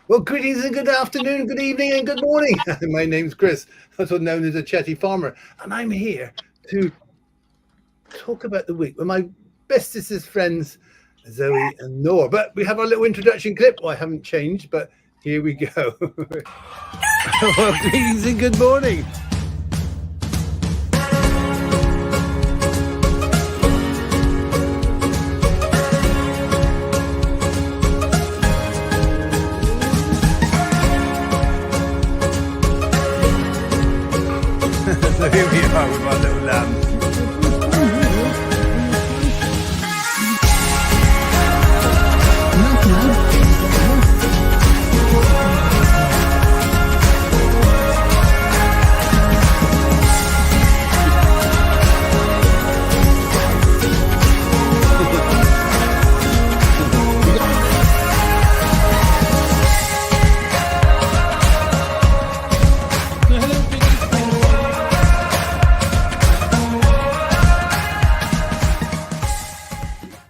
Well, greetings and good afternoon, good evening, and good morning. My name's Chris, also known as a Chetty Farmer, and I'm here to talk about the week with my bestest friends, Zoe and Noor. But we have our little introduction clip. Well, I haven't changed, but here we go. Well, greetings and good morning. So here we are with our little lambs.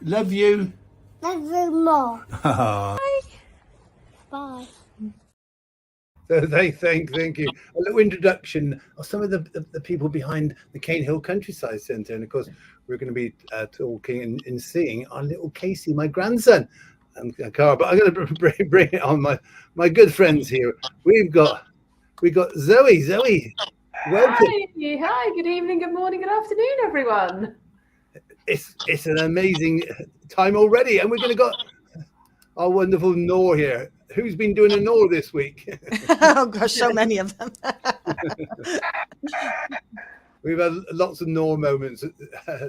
Love you. Love you more. Bye. Bye. So thank you. A little introduction of some of the people behind the Cane Hill Countryside Centre, and of course we're going to be talking and seeing our little Casey, my grandson, and Cara. But I'm going to bring it on my good friends here. We've got Zoe. Zoe, welcome. Hi, good evening, good morning, good afternoon, everyone. It's an amazing time already, and we're going to got our wonderful Noor here. Who's been doing a Noor this week? Oh gosh, so many of them. We've had lots of Noor moments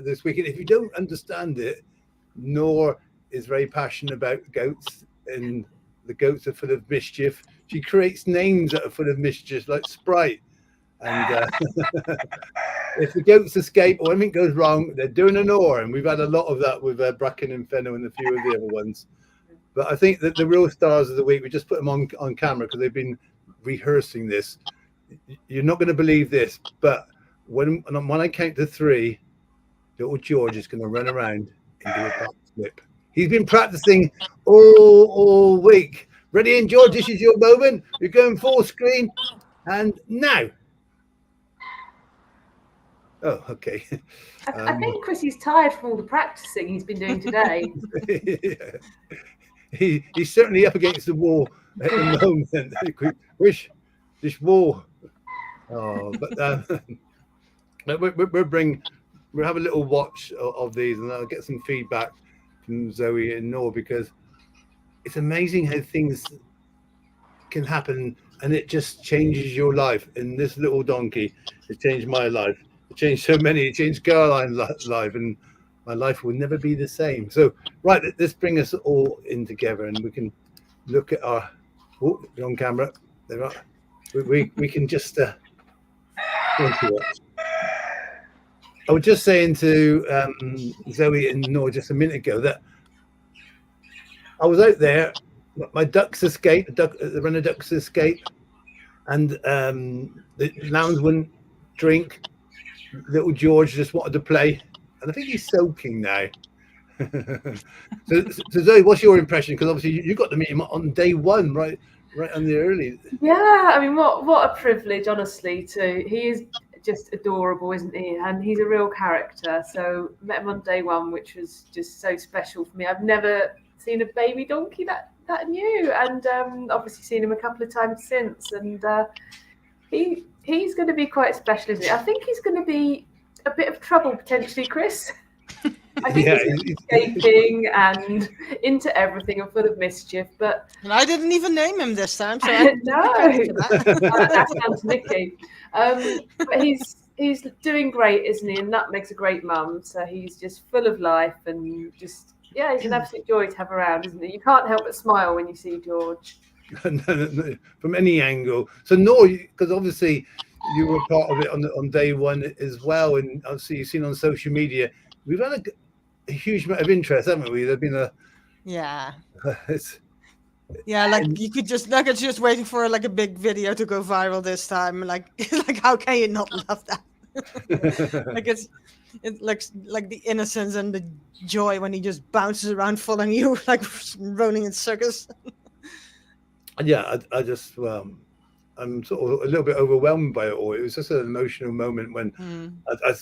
this week, and if you don't understand it, Noor is very passionate about goats, and the goats are full of mischief. She creates names that are full of mischief, like Sprite. And if the goats escape or anything goes wrong, they're doing a Noor, and we've had a lot of that with Bracken and Fenno and a few of the other ones. But I think that the real stars of the week, we just put them on camera because they've been rehearsing this. You're not going to believe this, but when I count to three, little George is going to run around and do a backflip. He's been practicing all week. Ready, and George, this is your moment. You're going full screen, and now. Oh, okay. I think Chrissy's tired from all the practicing he's been doing today. Yeah. He's certainly up against the wall at the moment. Wish this wall. Oh, but we'll have a little watch of these, and I'll get some feedback from Zoe and Noor, because it's amazing how things can happen, and it just changes your life. And this little donkey has changed my life. It changed so many. It changed Caroline's life, and my life will never be the same. So, right, let's bring us all in together, and we can look at our. Oh, you're on camera. There are. We can just. I was just saying to Zoe and Noor just a minute ago that I was out there. My ducks escaped. The runner ducks escaped, and the lambs wouldn't drink. Little George just wanted to play, and I think he's soaking now. so Zoe, what's your impression? Because obviously you got to meet him on day one, right on the early. Yeah, I mean, what a privilege, honestly. He is just adorable, isn't he? And he's a real character. So met him on day one, which was just so special for me. I've never seen a baby donkey that new, and obviously seen him a couple of times since, and he's going to be quite special, isn't he? I think he's going to be a bit of trouble potentially, Chris. I think he's escaping and into everything and full of mischief, but and I didn't even name him this time, so I that's down to Nikki. But he's doing great, isn't he? And Nutmeg's a great mum, so he's just full of life and just he's an absolute joy to have around, isn't he? You can't help but smile when you see George. No, from any angle. So Noor, because obviously you were part of it on day one as well, and obviously you've seen on social media, we've had a huge amount of interest, haven't we? There's been like you could just it's just waiting for like a big video to go viral this time. Like how can you not love that? Like it's like the innocence and the joy when he just bounces around following you like running in circus. yeah, I just I'm sort of a little bit overwhelmed by it all. It was just an emotional moment when Mm. I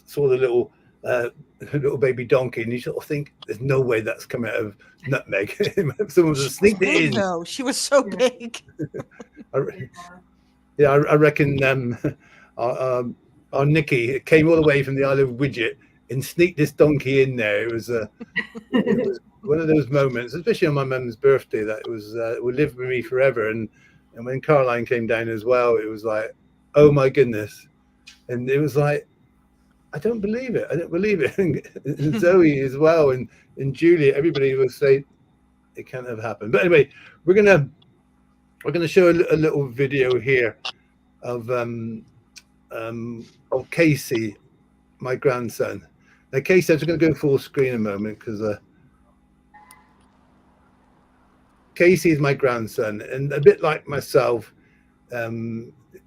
saw the uh, little baby donkey, and you sort of think, "There's no way that's coming out of Nutmeg." Someone She just was sneaked it big in. though. She was so Yeah. big. I, yeah, I reckon our, our Nikki came all the way from the Isle of Widget and sneaked this donkey in there. It was one of those moments, especially on my mum's birthday, that it was will live with me forever. And when Caroline came down as well, it was like, oh my goodness, and it was like, I don't believe it. I don't believe it. And Zoe as well, and Julia, everybody was saying it can't have happened. But anyway, we're gonna show a little video here of Casey, my grandson. Now, Casey, I'm just going to go full screen a moment because Casey is my grandson, and a bit like myself, a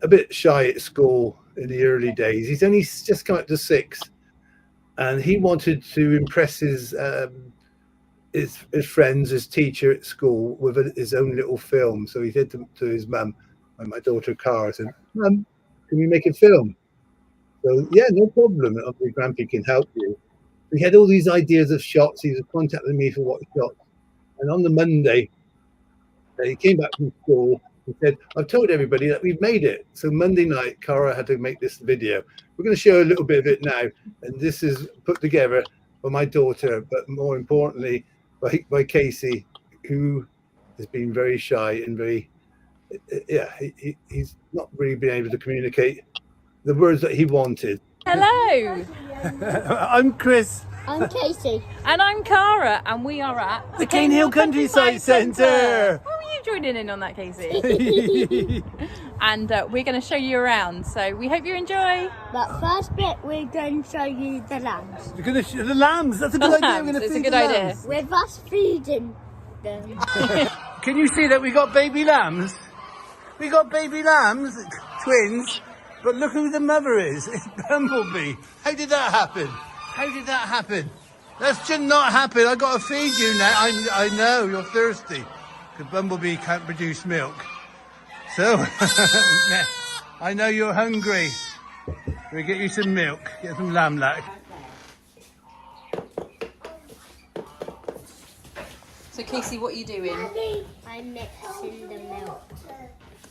bit shy at school in the early days. He's only just come up to 6, and he wanted to impress his friends, his teacher at school with his own little film. So he said to his mum and my daughter Cara, said, "Mum, can we make a film?" So yeah, no problem. Obviously, Grampy can help you. We had all these ideas of shots. He was contacting me for what shots. And on the Monday, he came back from school and said, I've told everybody that we've made it. So Monday night, Cara had to make this video. We're going to show a little bit of it now. And this is put together by my daughter, but more importantly, by Casey, who has been very shy and he's not really been able to communicate the words that he wanted. Hello, I'm Chris. I'm Casey. and I'm Cara, and we are at The Cane Hill Countryside Centre. How are you joining in on that, Casey? And we're going to show you around, so we hope you enjoy. But first bit, we're going to show you the lambs. We're going to show the lambs. That's a good idea. We're going to It's a feed good the idea. lambs. With us feeding them. Can you see that we got baby lambs? We got baby lambs, twins. But look who the mother is. It's Bumblebee. How did that happen? How did that happen? That should not happen. I got to feed you now. I know you're thirsty because Bumblebee can't produce milk. So I know you're hungry. We'll get you some milk. Get some lamb lac. So, Casey, what are you doing? I'm mixing the milk.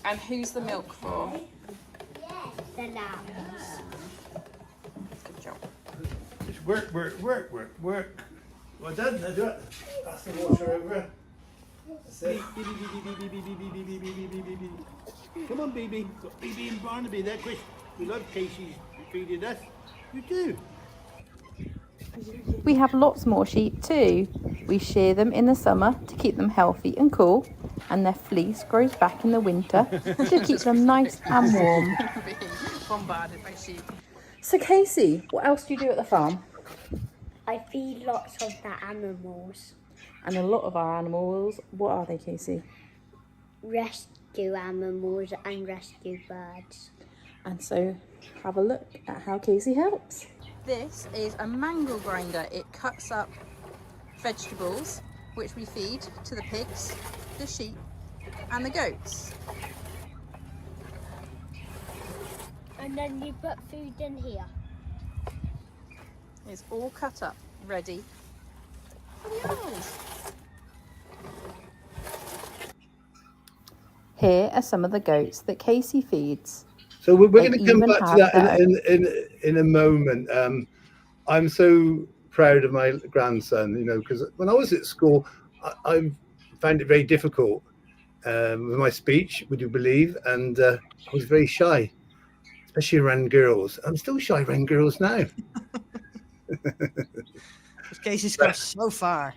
And who's the milk for? The lambs. Good job. Just work. Well done. Now do it. Pass the water over. That's it. Come on, BB. Got BB and Barnaby there, Chris. We love Casey's feeding us. You do. We have lots more sheep too. We shear them in the summer to keep them healthy and cool, and their fleece grows back in the winter to keep them nice and warm. Bombarded by sheep. So Casey, what else do you do at the farm? I feed lots of the animals. And a lot of our animals, what are they, Casey? Rescue animals and rescue birds. And so have a look at how Casey helps. This is a mangle grinder. It cuts up vegetables, which we feed to the pigs, the sheep, and the goats. And then you put food in here. It's all cut up, ready for the animals. Here are some of the goats that Casey feeds. So we're They going to come even back to have that their in a moment. I'm so proud of my grandson, you know, because when I was at school, I found it very difficult with my speech, would you believe? And I was very shy, especially around girls. I'm still shy around girls now. Casey's come so far.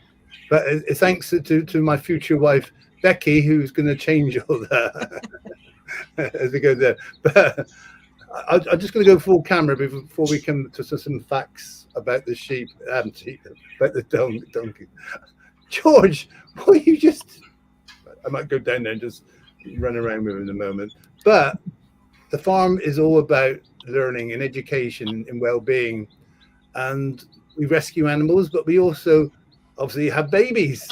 But it's thanks to my future wife, Becky, who's going to change all that as we go there. But I'm just going to go full camera before we come to some facts about the sheep, about the donkey. George, boy, you just... I might go down there and just run around with him in a moment. But the farm is all about learning and education and well-being. And we rescue animals, but we also obviously have babies.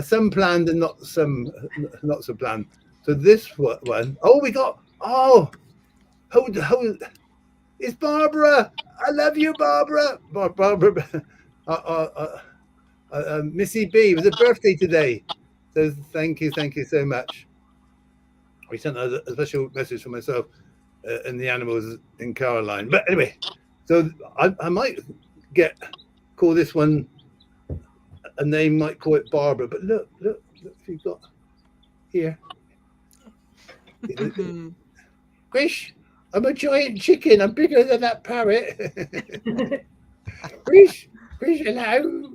Some planned and not so planned. So this one, oh, we got, oh, it's Barbara. I love you, Barbara. Barbara, Missy B. It was her birthday today. So thank you so much. We sent a special message for myself and the animals in Caroline. But anyway, so I might call this one a name, might call it Barbara. But look you've got here. Grish, I'm a giant chicken. I'm bigger than that parrot. Grish, hello.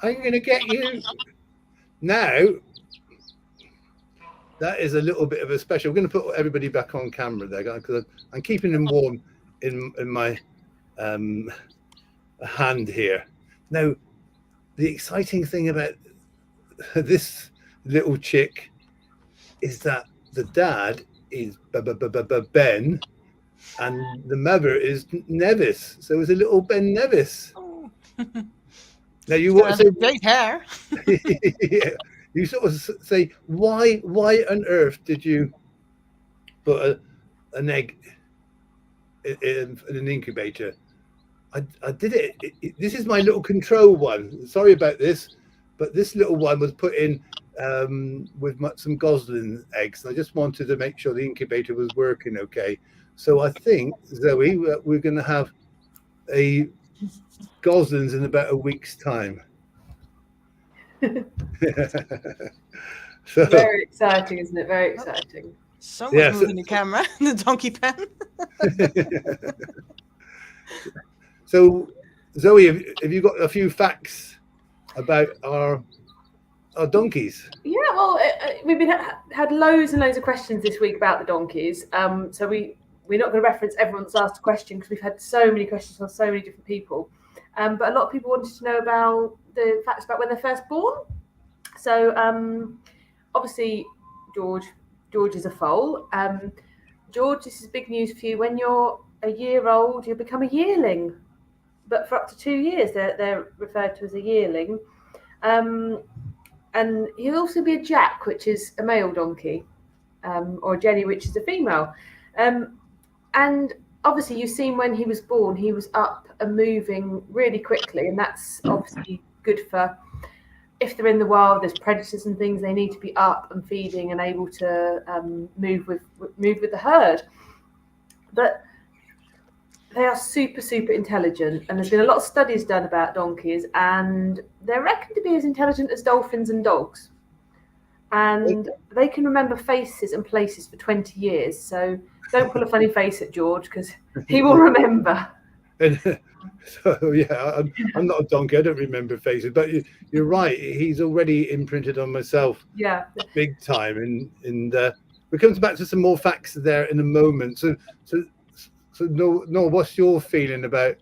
I'm going to get you. Now, that is a little bit of a special. We're going to put everybody back on camera there, because I'm keeping them warm in my hand here. Now, the exciting thing about this little chick is that the dad is Ben, and the mother is Nevis. So it's a little Ben Nevis. Oh. Now you want to say great hair. yeah, you sort of say why on earth did you put an egg in an incubator? I did it. This is my little control one. Sorry about this, but this little one was put in with some gosling eggs. I just wanted to make sure the incubator was working okay. So I think, Zoe, we're going to have a goslings in about a week's time. So, very exciting, isn't it? Very exciting. Someone's moving the camera, the donkey pen. So, Zoe, have you got a few facts about our donkeys? Yeah, well, we've had loads and loads of questions this week about the donkeys. So we're not going to reference everyone that's asked a question, because we've had so many questions from so many different people. But a lot of people wanted to know about the facts about when they're first born. So obviously, George is a foal. George, this is big news for you. When you're a year old, you'll become a yearling. But for up to 2 years, they're referred to as a yearling. And he'll also be a jack, which is a male donkey, or a jenny, which is a female. And obviously, you've seen when he was born, he was up and moving really quickly, and that's obviously good for if they're in the wild. There's predators and things; they need to be up and feeding and able to move with the herd. But they are super intelligent, and there's been a lot of studies done about donkeys, and they're reckoned to be as intelligent as dolphins and dogs. And they can remember faces and places for 20 years. So don't pull a funny face at George, because he will remember. So yeah, I'm not a donkey. I don't remember faces, but you're right. He's already imprinted on myself. Yeah, big time. And we come back to some more facts there in a moment. So Noor, what's your feeling about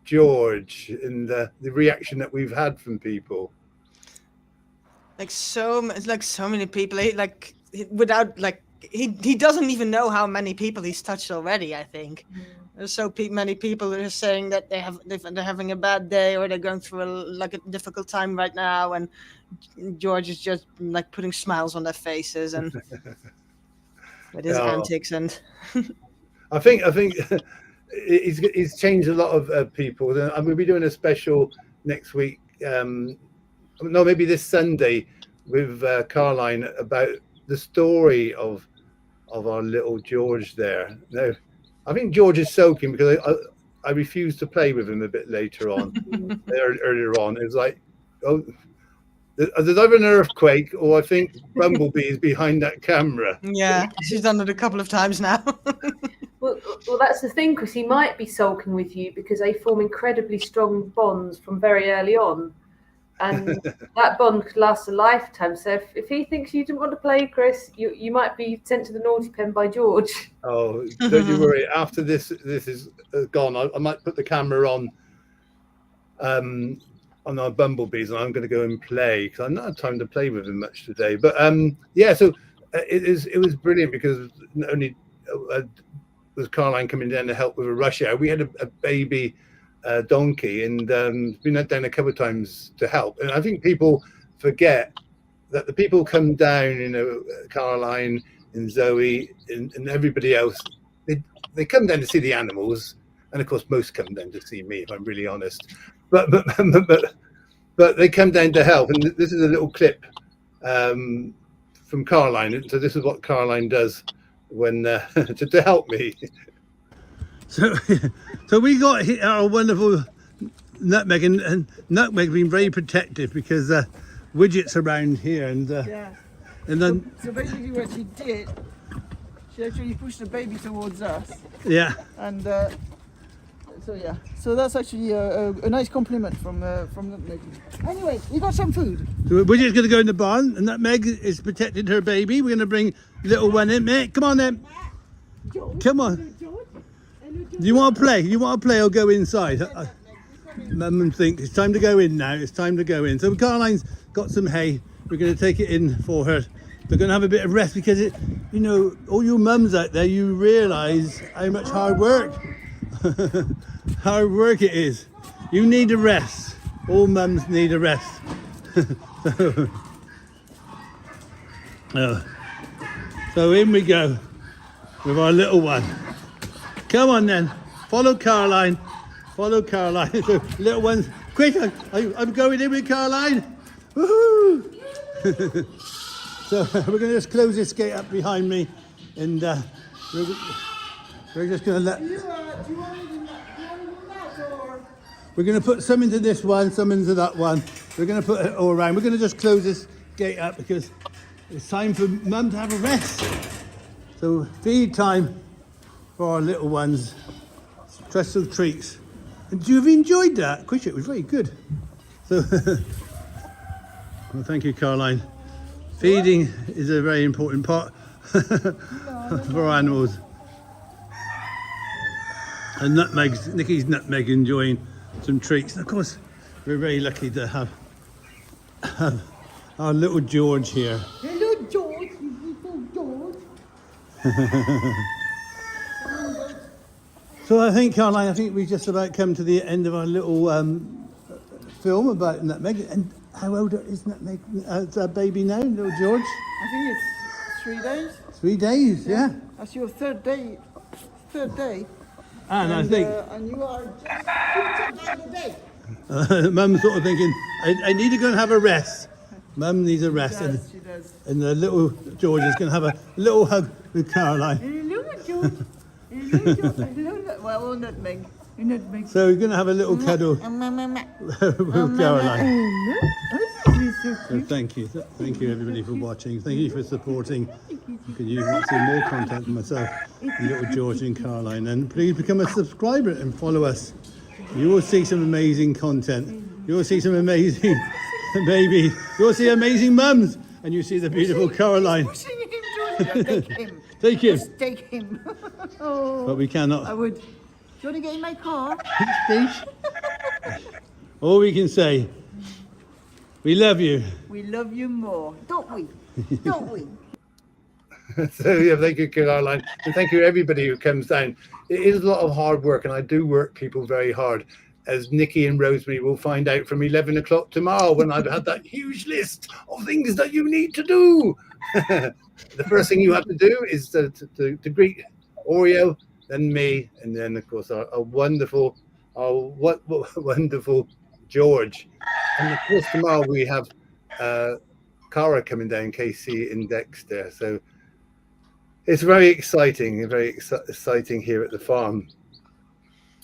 George and the reaction that we've had from people? Like so many people. He doesn't even know how many people he's touched already. I think there's many people who are saying that they're having a bad day, or they're going through a difficult time right now, and George is just putting smiles on their faces and with his antics. And I think he's changed a lot of people. And we'll be doing a special next week. No, maybe this Sunday with Caroline about the story of our little George there. Now, I think George is soaking because I refused to play with him a bit later on. Earlier on, it was like, oh, there's either an earthquake, or I think Bumblebee is behind that camera. Yeah, she's done it a couple of times now. Well, that's the thing, Chris. He might be sulking with you because they form incredibly strong bonds from very early on. And that bond could last a lifetime. So if he thinks you didn't want to play, Chris, you might be sent to the naughty pen by George. Oh, don't you worry. After this is gone, I might put the camera on our bumblebees, and I'm going to go and play, because I've not had time to play with him much today. But yeah, so it was brilliant, because not only was Caroline coming down to help with a rush hour, we had a baby donkey, and been down a couple of times to help. And I think people forget that the people come down, you know, Caroline and Zoe and everybody else, they come down to see the animals, and of course most come down to see me, if I'm really honest. But they come down to help, and this is a little clip from Caroline. So this is what Caroline does when to help me. So we got our wonderful Nutmeg, and Nutmeg being very protective because Widget's around here, and and then so basically what she did, she actually pushed the baby towards us. Yeah. And so that's actually a nice compliment from Nutmeg. Anyway, we got some food. So Widget's going to go in the barn, and Nutmeg is protecting her baby. We're going to bring little one in. Mate, come on then. Come on. Do you want to play? You want to play or go inside? Mum thinks it's time to go in now. It's time to go in. So Caroline's got some hay. We're going to take it in for her. They're going to have a bit of rest because you know, all you mums out there, you realise how much hard work it is. You need a rest. All mums need a rest. So in we go with our little one. Come on then, follow Caroline. Follow Caroline. So little ones, quick! I'm going in with Caroline. Woohoo! So we're going to just close this gate up behind me, and we're just going to let. We're going to put some into this one, some into that one. We're going to put it all around. We're going to just close this gate up because it's time for Mum to have a rest. So feed time for our little ones. Stressful treats. And you've enjoyed that? Quick, it was very good. So, well, thank you, Caroline. Feeding is a very important part for animals. And Nikki's Nutmeg enjoying some treats. And of course, we're very lucky to have our little George here. Hello, George. Little George. So I think, Caroline, we just about come to the end of our little film about Nutmeg. And how old is Nutmeg? It's a baby now, little George? I think it's 3 days. 3 days, yeah. That's your third day. And I think and you are just 2 days a day. Mum's sort of thinking, I need to go and have a rest. Mum needs a rest. She does. And the little George is going to have a little hug with Caroline. Hello, George. Hello, George. Well, Nutmeg. Nutmeg. So we're going to have a little cuddle with Caroline. So thank you everybody for watching. Thank you for supporting. You want to see more content from myself and little George and Caroline. And please become a subscriber and follow us. You will see some amazing content. You will see some amazing babies. You will see amazing mums. And you see the beautiful Caroline. Pushing him, George. Take him. Take him. Just take him. Oh, But we cannot. I would. Do you want to get in my car? All we can say, we love you. We love you more, don't we? Don't we? So yeah, thank you, Caroline, and thank you everybody who comes down. It is a lot of hard work, and I do work people very hard, as Nikki and Rosemary will find out from 11 o'clock tomorrow when I've had that huge list of things that you need to do. The first thing you have to do is to greet Oreo, then me, and then of course our wonderful George. And of course tomorrow we have Cara coming down, Casey and Dexter. So it's very exciting here at the farm.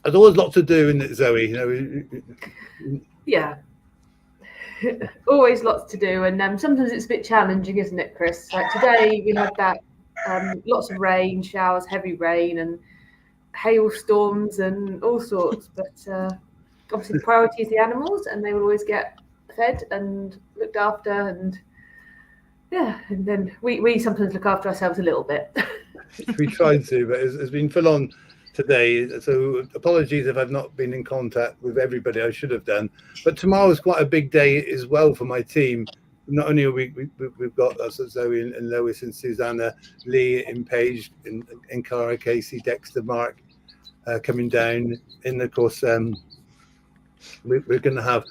There's always lots to do, isn't it, Zoe? You know. Yeah. Always lots to do, and sometimes it's a bit challenging, isn't it, Chris? Like today we had that lots of rain, showers, heavy rain, and hailstorms and all sorts. But obviously the priority is the animals, and they will always get fed and looked after, and yeah, and then we sometimes look after ourselves a little bit. We tried to, but it's been full on today. So apologies if I've not been in contact with everybody. I should have done. But tomorrow is quite a big day as well for my team. Not only are we've got us, Zoe and Lois and Susanna, Lee and Paige and Cara, Casey, Dexter, Mark coming down. And of course, we're going to have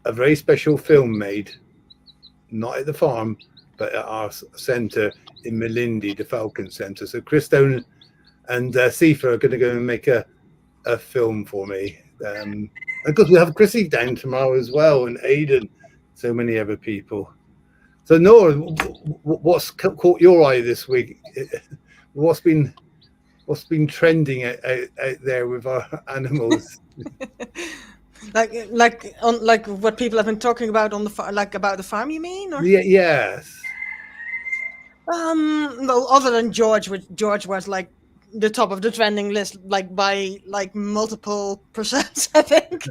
a very special film made not at the farm, but at our centre in Melindi, the Falcon Centre. So Christone and Sifa are going to go and make a film for me. And of course, we have Chrissy down tomorrow as well, and Aidan, so many other people. So Noor, what's caught your eye this week? What's been trending out there with our animals? like what people have been talking about on the about the farm, you mean? Or? Yeah, yes. Well, other than George, which George was like the top of the trending list, like by like multiple percents, I think.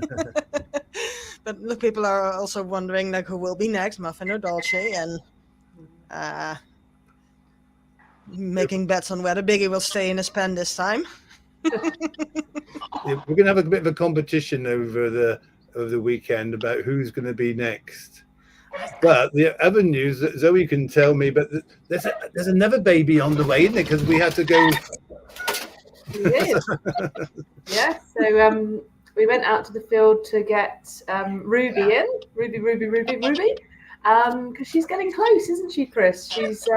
But the people are also wondering like who will be next, Muffin or Dolce, and making bets on whether Biggie will stay in his pen this time. We're going to have a bit of a competition over the weekend about who's going to be next. But the other news that Zoe can tell me, but there's another baby on the way, isn't it? Because we had to go. Yeah, so we went out to the field to get Ruby in, Ruby, because she's getting close, isn't she, Chris? She's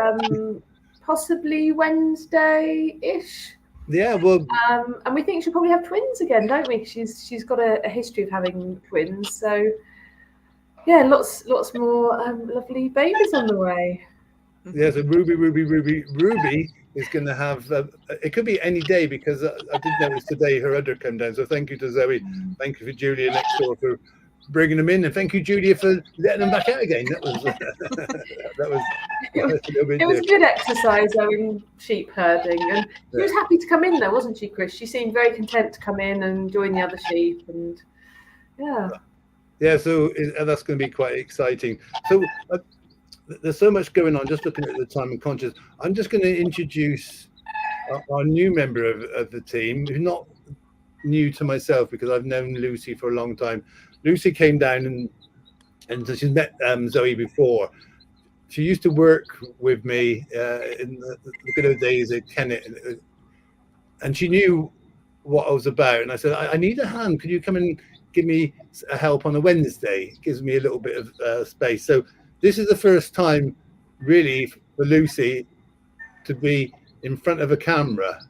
possibly Wednesday-ish. Yeah, well, and we think she'll probably have twins again, don't we? She's got a history of having twins, so yeah, lots more lovely babies on the way. Yeah, so Ruby is going to have. It could be any day because I did notice today her udder come down. So thank you to Zoe, thank you for Julia next door for bringing them in, and thank you, Julia, for letting them back out again. That was it was a good exercise going sheep herding, and she was happy to come in though, wasn't she, Chris? She seemed very content to come in and join the other sheep, and yeah. So that's going to be quite exciting. So there's so much going on. Just looking at the time and conscious, I'm just going to introduce our new member of the team, who's not new to myself because I've known Lucy for a long time. Lucy came down and she's met Zoe before. She used to work with me in the good old days at Kennet, and she knew what I was about. And I said, I need a hand. Could you come and give me a help on a Wednesday? It gives me a little bit of space. So this is the first time, really, for Lucy to be in front of a camera.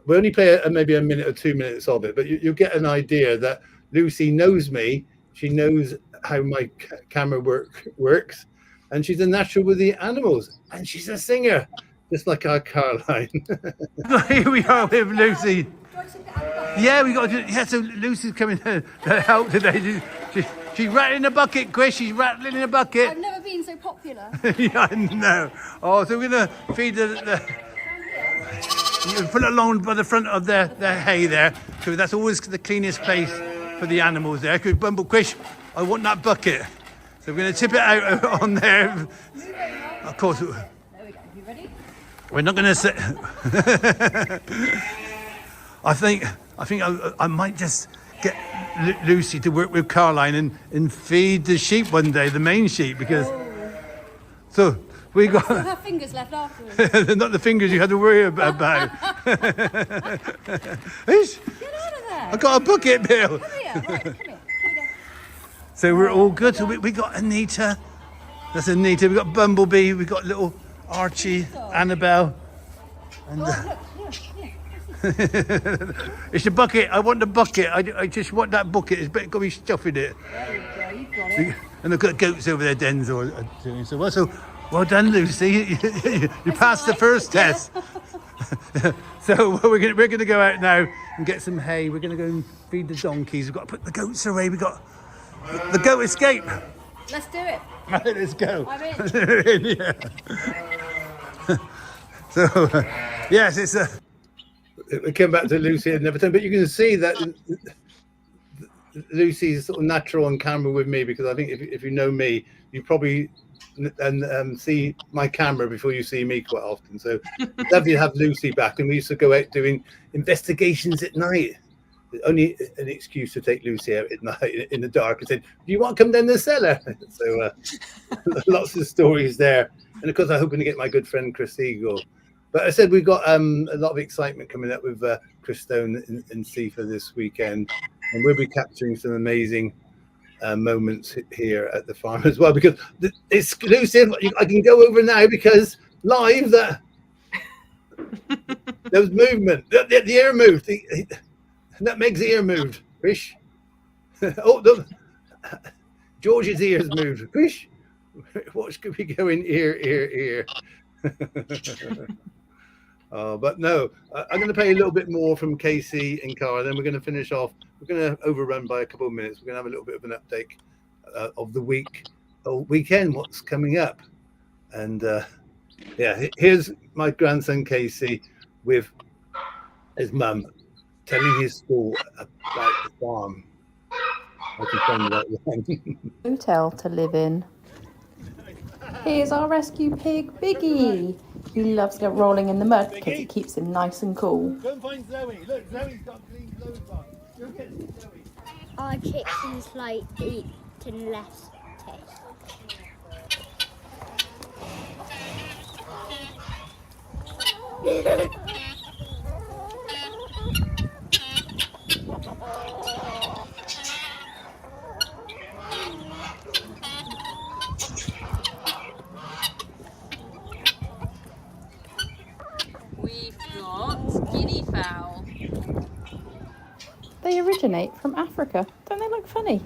We only play maybe a minute or 2 minutes of it, but you'll get an idea that Lucy knows me. She knows how my camera works, and she's a natural with the animals, and she's a singer, just like our Caroline. Here we are with Lucy. Yeah, we got. Yeah, so Lucy's coming to help today. She's rattling a bucket, Chris. She's rattling in a bucket. I've never been so popular. Yeah, I know. Oh, so we're gonna feed you put it along by the front of the hay there, so that's always the cleanest place for the animals there. Because Bumble, Chris, I want that bucket. So we're going to tip it out on there. Of course. There we go. You ready? We're not going to sit. I think I might just get Lucy to work with Caroline and feed the sheep one day, the main sheep, because. So we got. Still have fingers left afterwards. Not the fingers you had to worry about. Get out of there. I got a bucket, Bill. Come here. Right, come here. So we're all good. So we got Anita. That's Anita. We got Bumblebee. We got little Archie, Annabelle. And it's the bucket. I want the bucket. I just want that bucket. It's got to be stuff in it. There you go. You've got it. And I've got goats over there. Denzel are doing so well. So well done, Lucy. You passed the first test. So we're going to go out now and get some hay. We're going to go and feed the donkeys. We've got to put the goats away. We've got the goat escape. Let's do it. Right, let's go. I'm in. Yeah. So yes, it's we came back to Lucy and everything, but you can see that Lucy's sort of natural on camera with me, because I think if you know me, you probably see my camera before you see me quite often. So lovely to have Lucy back, and we used to go out doing investigations at night. Only an excuse to take Lucy out at night in the dark and said, "Do you want to come down the cellar?" So lots of stories there, and of course I'm hoping to get my good friend Chris Eagle. But I said we've got a lot of excitement coming up with Chris Stone and Sifa this weekend, and we'll be capturing some amazing moments here at the farm as well, because the exclusive, I can go over now because live that there was movement. The ear moved. That makes the ear moved. Fish. George's ears moved. Fish. What could be going ear? But no, I'm going to play a little bit more from Casey and Cara. Then we're going to finish off. We're going to overrun by a couple of minutes. We're going to have a little bit of an update of the weekend, what's coming up. And here's my grandson Casey with his mum telling his story about the farm. I can find that one. Hotel to live in. Here's our rescue pig, Biggie. He loves rolling in the mud because it keeps him nice and cool. Go and find Zoe. Look, Zoe's got clean clothes on. Go get Zoe. Our chickens like eating less taste. We've got guinea fowl. They originate from Africa. Don't they look funny?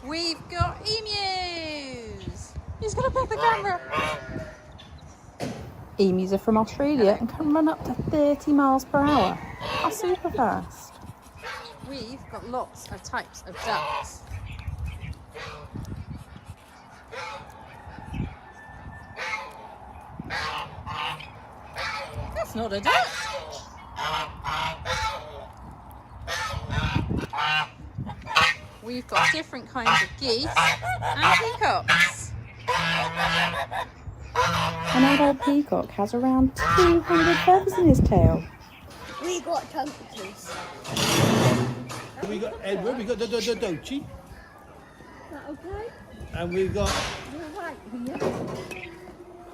We've got emus. He's gonna pet the camera. Emus are from Australia and can run up to 30 miles per hour. Are super fast. We've got lots of types of ducks. That's not a duck. We've got different kinds of geese and peacocks. An adult peacock has around 200 feathers in his tail. We got donkeys. We got Edward, we got Dochi, Okay. and we've got You're right here.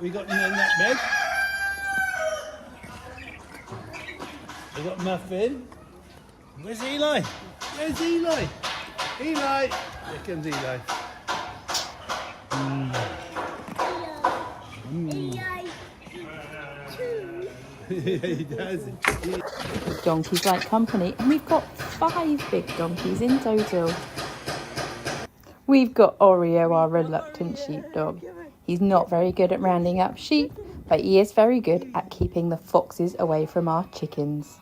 Nutmeg. We got Muffin. Where's Eli? Where's Eli? Eli! Here comes Eli. He does. Donkeys like company, and we've got 5 big donkeys in total. We've got Oreo, our reluctant sheepdog. He's not very good at rounding up sheep, but he is very good at keeping the foxes away from our chickens.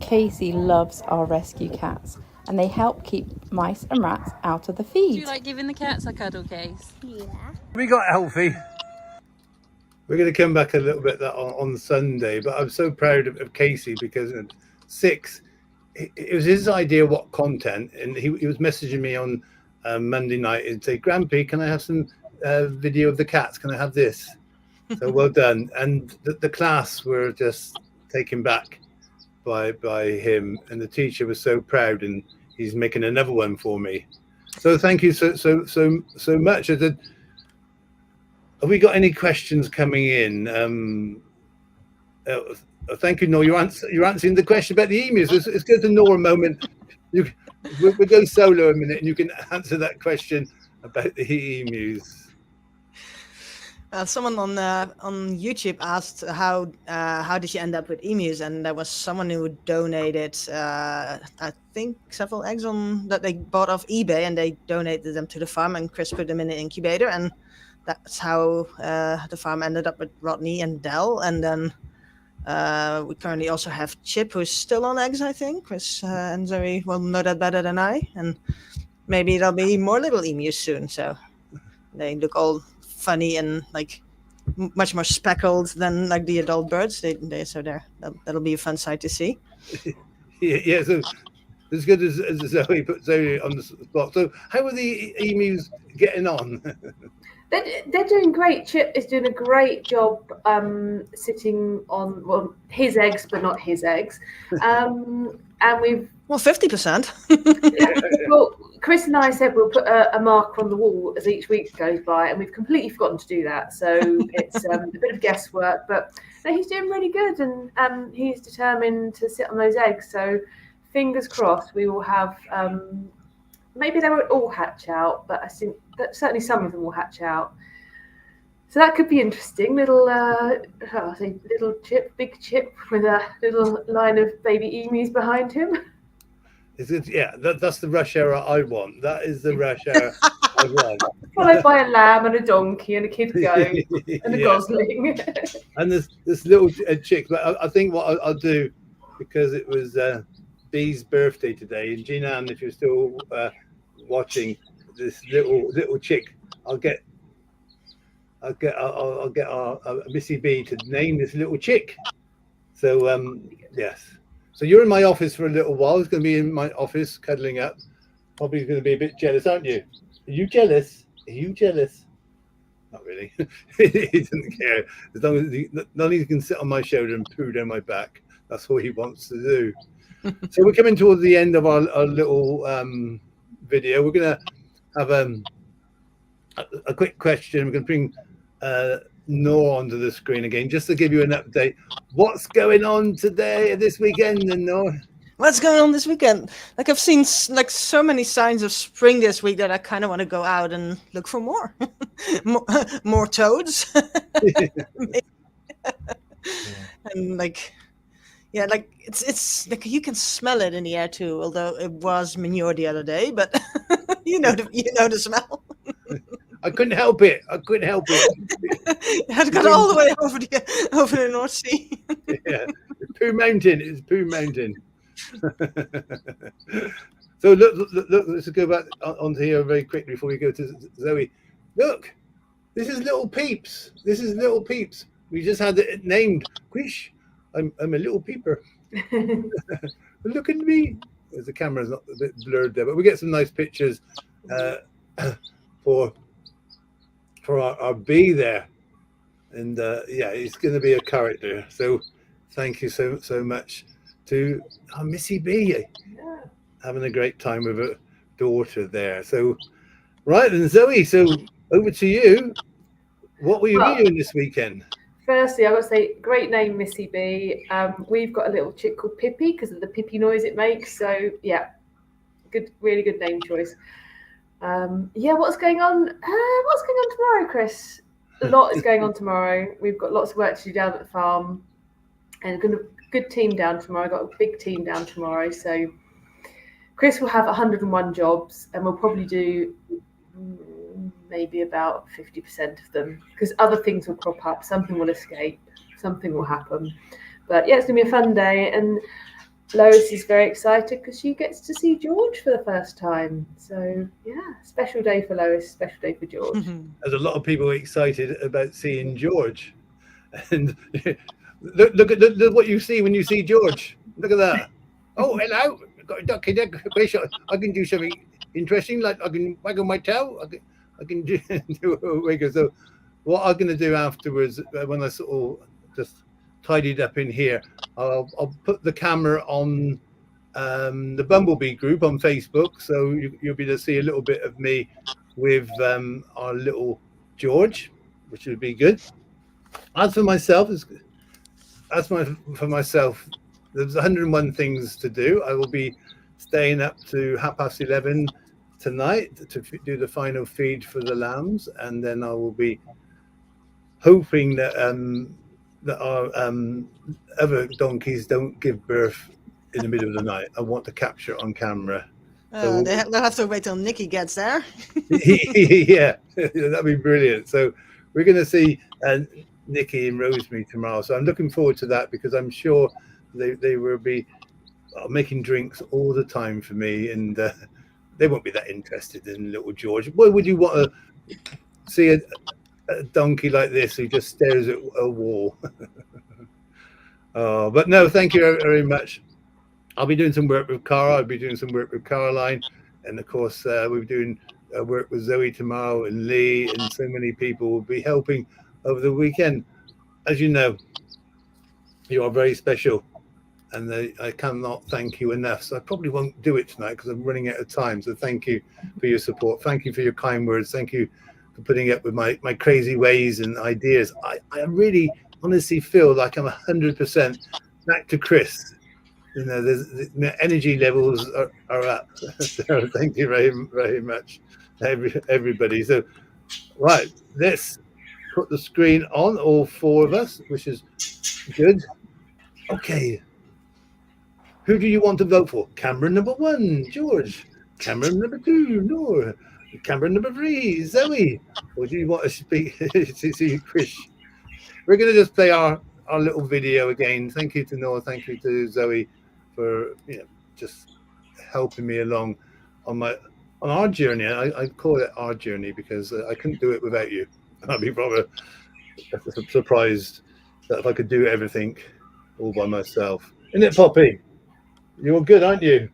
Casey loves our rescue cats, and they help keep mice and rats out of the Do feed. you like giving the cats a cuddle, Case? Yeah. We got Alfie. We're going to come back a little bit on Sunday, but I'm so proud of Casey because at 6, it was his idea what content, and he was messaging me on Monday night and say, "Grampy, can I have some video of the cats? Can I have this?" So well done. And the class were just taken back by him, and the teacher was so proud, and he's making another one for me. So thank you so much. I said, have we got any questions coming in? Thank you, Noor. You're answering the question about the emus. It's good to know a moment. We'll go solo a minute, and you can answer that question about the emus. Someone on YouTube asked how did you end up with emus, and there was someone who donated I think several eggs that they bought off eBay, and they donated them to the farm, and Chris put them in an incubator, and that's how the farm ended up with Rodney and Dell. And then we currently also have Chip, who's still on eggs, I think. Chris and Zoe will know that better than I, and maybe there'll be more little emus soon, so they look all funny and like much more speckled than like the adult birds. That'll be a fun sight to see. Yeah, so as good as Zoe put Zoe on the spot. So how are the emus getting on? They're doing great. Chip is doing a great job sitting on his eggs, but not his eggs. And we've 50%. well, Chris and I said we'll put a marker on the wall as each week goes by, and we've completely forgotten to do that. So it's a bit of guesswork, but no, he's doing really good, and he's determined to sit on those eggs. So fingers crossed, we will have. Maybe they won't all hatch out, but I think that certainly some of them will hatch out. So that could be interesting. Little, little chip, big chip with a little line of baby emus behind him. Yeah, that's the rush hour I want. That is the rush hour I want. Followed by a lamb and a donkey and a kid goat and a gosling. And this little chick. But I think what I'll do, because it was Bee's birthday today, and Jean-Anne, if you're still watching, this little chick, I'll get our Missy B to name this little chick. So yes. So you're in my office for a little while. He's going to be in my office cuddling up. Probably going to be a bit jealous, aren't you? Are you jealous? Are you jealous? Not really. He doesn't care. As long as he can sit on my shoulder and poo down my back. That's all he wants to do. So we're coming towards the end of our little video. We're going to have a quick question. We're going to bring Noor onto the screen again, just to give you an update. What's going on today, this weekend, Noor? What's going on this weekend? Like, I've seen like so many signs of spring this week that I kind of want to go out and look for more, more toads. And like, yeah, like it's like you can smell it in the air too. Although it was manure the other day, but you know the smell. I couldn't help it. It had got all the way over the North Sea. Yeah, it's Pooh Mountain. It's Pooh Mountain. So look, let's go back onto here very quickly before we go to Zoe. Look, this is Little Peeps. We just had it named. Quish, I'm a little peeper. Look at me. The camera's not a bit blurred there, but we get some nice pictures for our bee there, and yeah, he's going to be a character. So thank you so much to Missy B, having a great time with her daughter there. So right then, Zoe, so over to you. What will you be doing this weekend? Firstly, I got to say, great name, Missy B. We've got a little chick called Pippi because of the Pippi noise it makes. So yeah, really good name choice. Yeah, what's going on? What's going on tomorrow, Chris? A lot is going on tomorrow. We've got lots of work to do down at the farm, and a good team down tomorrow. I've got a big team down tomorrow, so Chris will have 101 jobs, and we'll probably do maybe about 50% of them because other things will crop up. Something will escape. Something will happen. But yeah, it's gonna be a fun day, and Lois is very excited because she gets to see George for the first time. So yeah, special day for Lois, special day for George. There's a lot of people excited about seeing George, and look at what you see when you see George. Look at that. Oh, hello. Got a ducky duck. I can do something interesting, like I can waggle my tail. I can do a wiggle. So what I'm going to do afterwards, when I sort of just tidied up in here, I'll put the camera on the Bumblebee group on Facebook, so you'll be able to see a little bit of me with our little George, which would be good. As for myself, there's 101 things to do. I will be staying up to 11:30 tonight to do the final feed for the lambs, and then I will be hoping that our other donkeys don't give birth in the middle of the night. I want to capture it on camera. So they'll have to wait till Nikki gets there. Yeah, that'd be brilliant. So we're going to see Nikki and Rosemary tomorrow. So I'm looking forward to that because I'm sure they will be making drinks all the time for me, and they won't be that interested in little George. Why would you want to see a donkey like this who just stares at a wall? Oh, but no, thank you very much. I'll be doing some work with Cara. I'll be doing some work with Caroline, and of course we're doing work with Zoe tomorrow, and Lee, and so many people will be helping over the weekend. As you know, you are very special, and I cannot thank you enough. So I probably won't do it tonight because I'm running out of time. So thank you for your support. Thank you for your kind words. Thank you for putting up with my crazy ways and ideas. I really honestly feel like I'm 100% back to Chris. you know, the energy levels are up. So thank you very, very much, everybody. So, right, let's put the screen on, all four of us, which is good. Okay. Who do you want to vote for? Camera number 1, George. Camera number 2, Noor. Camera number 3, Zoe. Or do you want to speak to see Chris? We're going to just play our little video again. Thank you to Noor. Thank you to Zoe for just helping me along on our journey. I call it our journey because I couldn't do it without you. I'd be rather surprised that if I could do everything all by myself. Isn't it, Poppy? You're good, aren't you?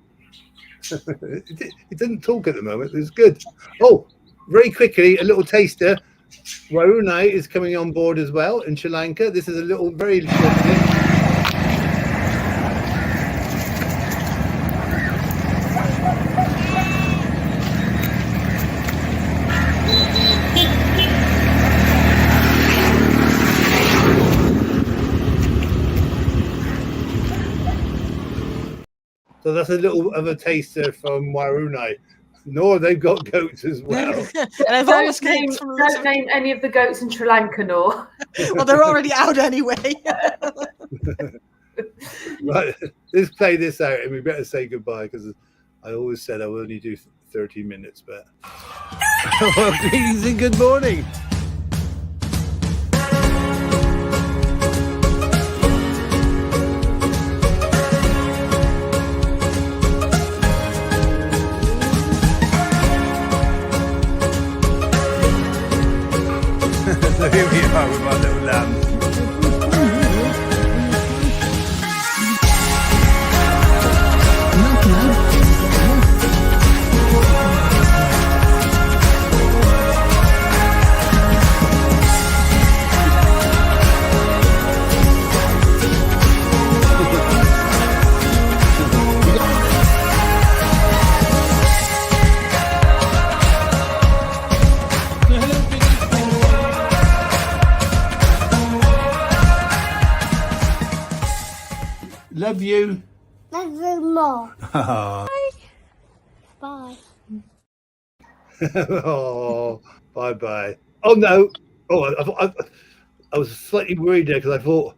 It didn't talk at the moment. It's good. Oh, very quickly, a little taster. Waruna is coming on board as well in Sri Lanka. This is a little very short clip. So that's a little of a taster from Waruna. Nor they've got goats as well. And I've always Don't name any of the goats in Sri Lanka, Nor. Well, they're already out anyway. Right, let's play this out and we better say goodbye because I always said I will only do 30 minutes, but well, greetings and good morning. So here we are with our little lambs. Love you. Love you more. Bye. Bye. Oh, bye. Oh no. Oh, I was slightly worried there because I thought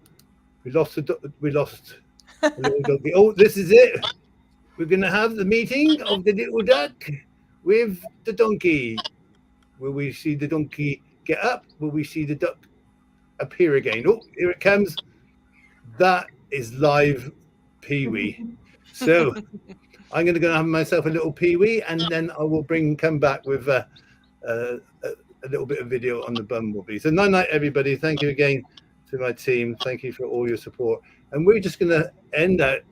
we lost a little doggy. Oh, this is it. We're going to have the meeting of the little duck with the donkey. Will we see the donkey get up? Will we see the duck appear again? Oh, here it comes. That is live peewee. So I'm going to go and have myself a little peewee, and then I will come back with a little bit of video on the bumblebee. So night, everybody. Thank you again to my team. Thank you for all your support. And we're just going to end out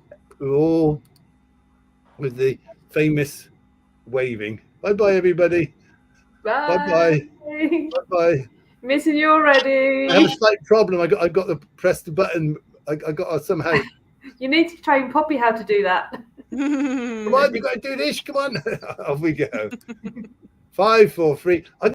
with the famous waving. Bye, everybody. Bye. Bye. Missing you already. I have a slight problem. I got to press the button. I got to somehow. You need to train Poppy how to do that. Come on, you got to do this. Come on. Off we go. 5, 4, 3.